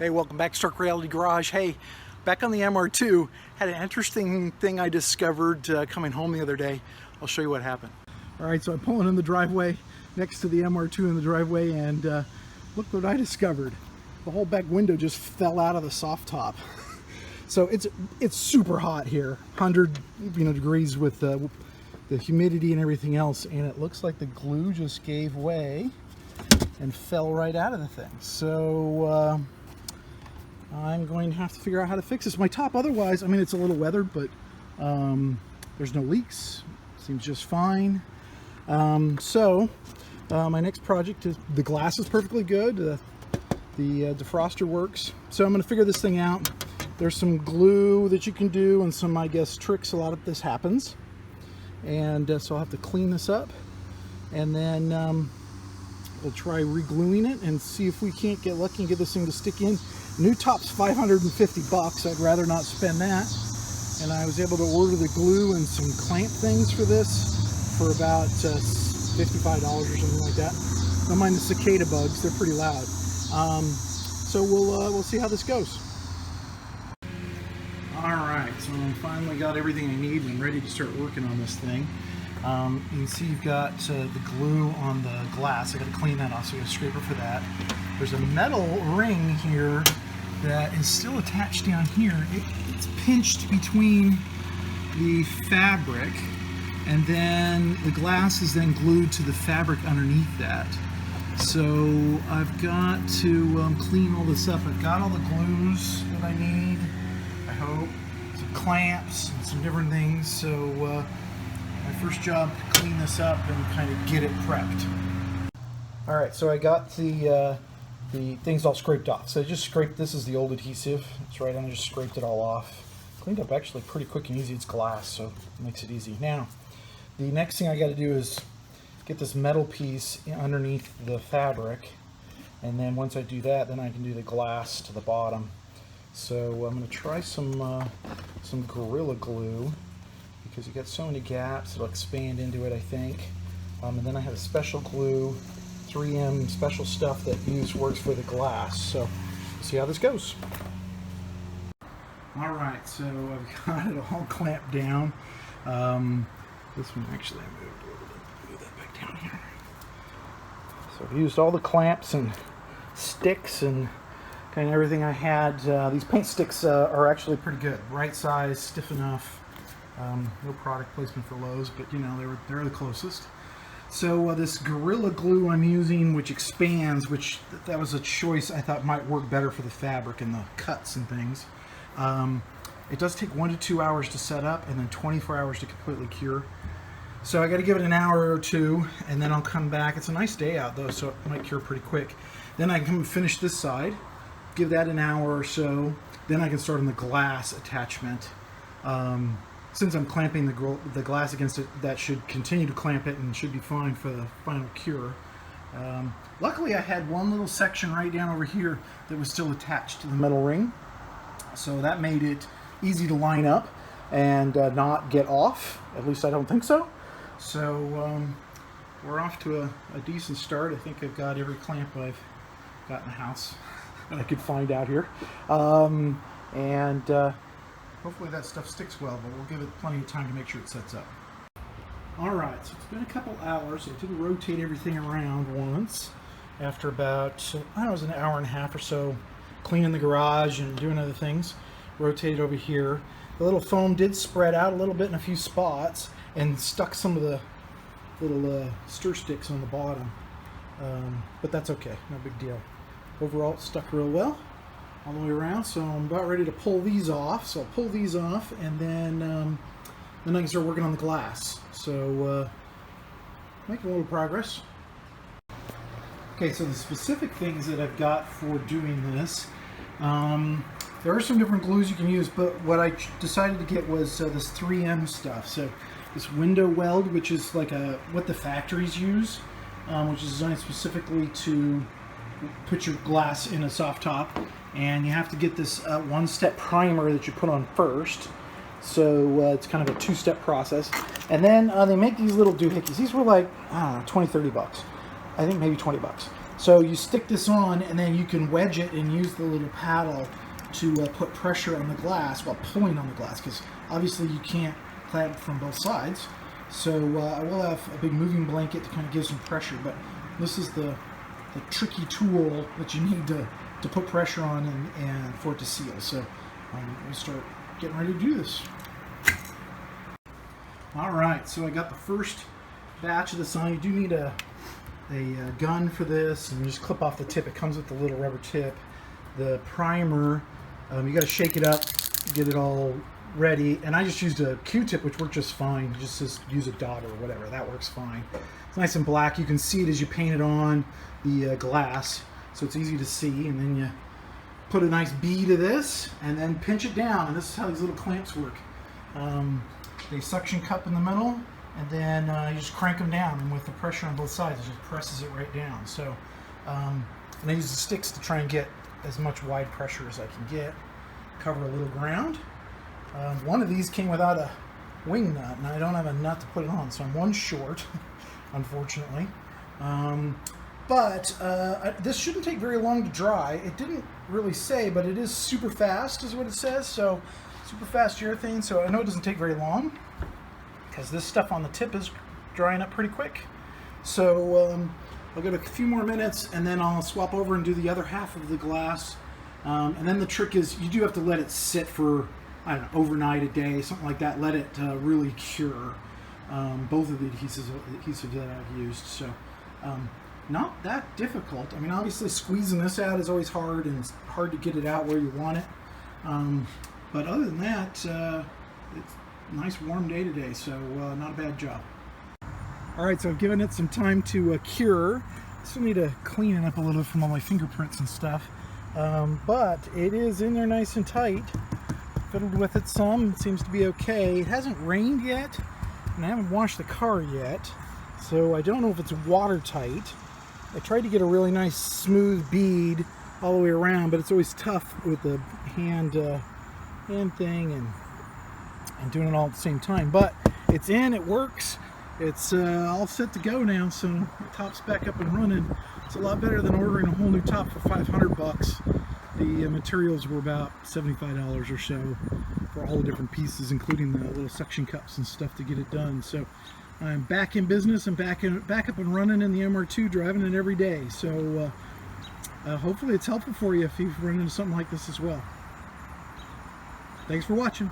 Hey, welcome back to Stark Reality Garage. Hey, back on the MR2, had an interesting thing I discovered coming home the other day. I'll show you what happened. All right, so I'm pulling in the driveway next to the MR2 in the driveway, and look what I discovered. The whole back window just fell out of the soft top. So it's super hot here, 100 degrees with the humidity and everything else, and it looks like the glue just gave way and fell right out of the thing. So I'm going to have to figure out how to fix this. My top otherwise, I mean, it's a little weathered, but there's no leaks. Seems just fine. My next project is, the glass is perfectly good. The defroster works. So I'm going to figure this thing out. There's some glue that you can do and some, I guess, tricks. A lot of this happens. And so I'll have to clean this up. And then we'll try re-gluing it and see if we can't get lucky and get this thing to stick in. New top's 550 bucks. I'd rather not spend that. And I was able to order the glue and some clamp things for this for about $55 or something like that. Don't mind the cicada bugs, they're pretty loud. So we'll see how this goes. Alright, so I finally got everything I need and I'm ready to start working on this thing. You can see you've got the glue on the glass. I got to clean that off, so I got a scraper for that. There's a metal ring here that is still attached down here. It's pinched between the fabric, and then the glass is then glued to the fabric underneath that. So I've got to clean all this up. I've got all the glues that I need, I hope, some clamps and some different things. So my first job to clean this up and kind of get it prepped. All right, so I got the things all scraped off. So I just scraped, this is the old adhesive. It's right on, I just scraped it all off. Cleaned up actually pretty quick and easy. It's glass, so it makes it easy. Now, the next thing I got to do is get this metal piece underneath the fabric, and then once I do that, then I can do the glass to the bottom. So I'm going to try some Gorilla Glue, because you got so many gaps, it'll expand into it, I think. And then I have a special glue, 3M special stuff that works for the glass. So see how this goes. All right, so I've got it all clamped down. This one actually I moved a little bit. Move that back down here. So I've used all the clamps and sticks and kind of everything I had. These paint sticks are actually pretty good, right size, stiff enough. No product placement for Lowe's, but you know, they're the closest. So this Gorilla Glue I'm using, which expands, which that was a choice I thought might work better for the fabric and the cuts and things. It does take 1 to 2 hours to set up and then 24 hours to completely cure. So I got to give it an hour or two and then I'll come back. It's a nice day out though, so it might cure pretty quick. Then I can come and finish this side, give that an hour or so, then I can start on the glass attachment. Since I'm clamping the glass against it, that should continue to clamp it and should be fine for the final cure. Luckily I had one little section right down over here that was still attached to the metal ring, so that made it easy to line up and not get off. At least I don't think so. So we're off to a decent start. I think I've got every clamp I've got in the house that I could find out here. Hopefully that stuff sticks well, but we'll give it plenty of time to make sure it sets up. Alright, so it's been a couple hours. I did rotate everything around once after about, I don't know, it was an hour and a half or so, cleaning the garage and doing other things. Rotated over here. The little foam did spread out a little bit in a few spots and stuck some of the little stir sticks on the bottom. But that's okay, no big deal. Overall, it stuck real well all the way around, so I'm about ready to pull these off. So I'll pull these off, and then I can start working on the glass. So making a little progress. Okay, so the specific things that I've got for doing this, there are some different glues you can use, but what I decided to get was this 3M stuff. So this window weld, which is like what the factories use, which is designed specifically to put your glass in a soft top, and you have to get this one-step primer that you put on first. So it's kind of a two-step process, and then they make these little doohickeys. These were like, I don't know, 20-30 bucks. I think maybe 20 bucks. So you stick this on, and then you can wedge it and use the little paddle to put pressure on the glass while pulling on the glass, because obviously you can't clamp from both sides. So I will have a big moving blanket to kind of give some pressure, but this is the tricky tool that you need to put pressure on and for it to seal. So we'll start getting ready to do this. All right, so I got the first batch of this on. You do need a gun for this, and you just clip off the tip. It comes with the little rubber tip. The primer, you got to shake it up, get it all ready, and I just used a Q-tip, which worked just fine. Just use a dot or whatever, that works fine. It's nice and black. You can see it as you paint it on the glass, so it's easy to see. And then you put a nice bead of this and then pinch it down, and this is how these little clamps work. They suction cup in the middle, and then you just crank them down, and with the pressure on both sides, it just presses it right down. So and I use the sticks to try and get as much wide pressure as I can get. Cover a little ground. One of these came without a wing nut, and I don't have a nut to put it on, so I'm one short, unfortunately. But this shouldn't take very long to dry. It didn't really say, but it is super fast is what it says. So super fast urethane, so I know it doesn't take very long, because this stuff on the tip is drying up pretty quick. So I'll give it a few more minutes, and then I'll swap over and do the other half of the glass. And then the trick is you do have to let it sit for, I don't know, overnight, a day, something like that. Let it really cure. Both of the adhesives that I've used. So not that difficult. I mean, obviously squeezing this out is always hard, and it's hard to get it out where you want it. But other than that, it's a nice warm day today, so not a bad job. All right, so I've given it some time to cure. Still need to clean it up a little from all my fingerprints and stuff. But it is in there nice and tight. Fiddled with it some, it seems to be okay. It hasn't rained yet, and I haven't washed the car yet, so I don't know if it's watertight. I tried to get a really nice smooth bead all the way around, but it's always tough with the hand thing and doing it all at the same time. But it's in, it works, it's all set to go now, so the top's back up and running. It's a lot better than ordering a whole new top for 500 bucks. The materials were about $75 or so for all the different pieces, including the little suction cups and stuff to get it done. So I'm back in business. I'm back up and running in the MR2, driving it every day. So hopefully it's helpful for you if you've run into something like this as well. Thanks for watching.